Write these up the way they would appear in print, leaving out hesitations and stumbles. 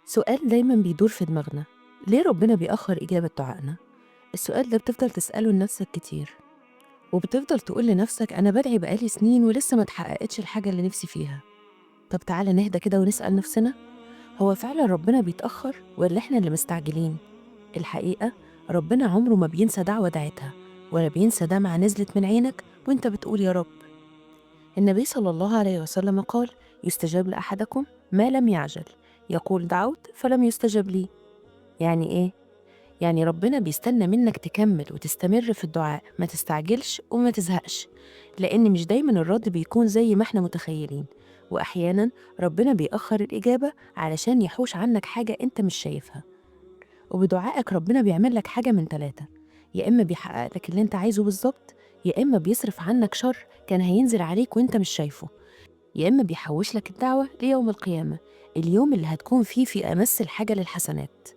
سؤال دايما بيدور في دماغنا، ليه ربنا بيأخر إجابة دعائنا؟ السؤال ده بتفضل تسأله لنفسك كتير، وبتفضل تقول لنفسك أنا بدعي بقالي سنين ولسه ما اتحققتش الحاجة اللي نفسي فيها. طب تعالى نهدى كده ونسأل نفسنا، هو فعلا ربنا بيتأخر ولا إحنا اللي مستعجلين؟ الحقيقة ربنا عمره ما بينسى دعوة دعيتها، ولا بينسى دمعة نزلت من عينك وإنت بتقول يا رب. النبي صلى الله عليه وسلم قال: يستجاب لأحدكم ما لم يعجل، يقول دعوت فلم يستجب لي. يعني إيه؟ يعني ربنا بيستنى منك تكمل وتستمر في الدعاء، ما تستعجلش وما تزهقش، لأن مش دايما الرد بيكون زي ما احنا متخيلين، وأحيانا ربنا بيأخر الإجابة علشان يحوش عنك حاجة انت مش شايفها. وبدعائك ربنا بيعمل لك حاجة من ثلاثة: يا إما بيحقق لك اللي انت عايزه بالظبط، يا إما بيصرف عنك شر كان هينزل عليك وانت مش شايفه، يا إما بيحوش لك الدعوة ليوم القيامة، اليوم اللي هتكون فيه في أمس الحاجة للحسنات.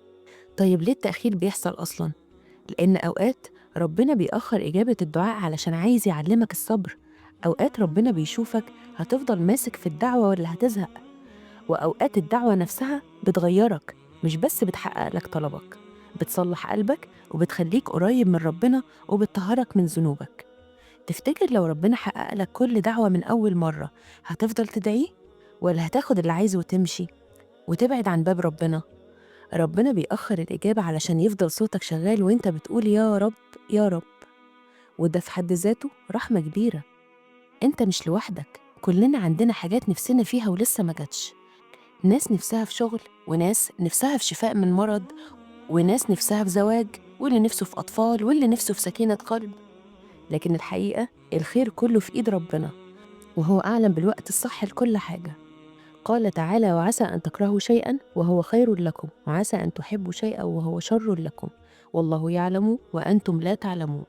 طيب ليه التأخير بيحصل أصلاً؟ لأن أوقات ربنا بيأخر إجابة الدعاء علشان عايز يعلمك الصبر، أوقات ربنا بيشوفك هتفضل ماسك في الدعوة ولا هتزهق، وأوقات الدعوة نفسها بتغيرك، مش بس بتحقق لك طلبك، بتصلح قلبك وبتخليك قريب من ربنا وبتطهرك من ذنوبك. تفتكر لو ربنا حقق لك كل دعوة من أول مرة هتفضل تدعيه؟ ولا هتاخد اللي عايزه وتمشي وتبعد عن باب ربنا؟ ربنا بيأخر الإجابة علشان يفضل صوتك شغال وإنت بتقول يا رب، يا رب، وده في حد ذاته رحمة كبيرة. إنت مش لوحدك، كلنا عندنا حاجات نفسنا فيها ولسه ما جاتش، ناس نفسها في شغل، وناس نفسها في شفاء من مرض، وناس نفسها في زواج، واللي نفسه في أطفال، واللي نفسه في سكينة قلب. لكن الحقيقة الخير كله في إيد ربنا، وهو أعلم بالوقت الصح لكل حاجة. قال تعالى: وعسى أن تكرهوا شيئا وهو خير لكم، وعسى أن تحبوا شيئا وهو شر لكم، والله يعلم وأنتم لا تعلمون.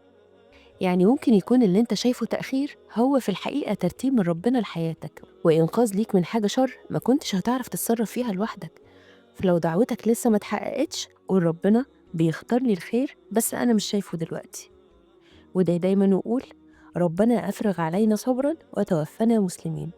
يعني ممكن يكون اللي انت شايفه تأخير هو في الحقيقة ترتيب من ربنا لحياتك، وإنقاذ ليك من حاجة شر ما كنتش هتعرف تتصرف فيها لوحدك. فلو دعوتك لسه ما اتحققتش قول ربنا بيختار لي الخير بس أنا مش شايفه دلوقتي. وده دايما نقول: ربنا أفرغ علينا صبرا وتوفنا مسلمين.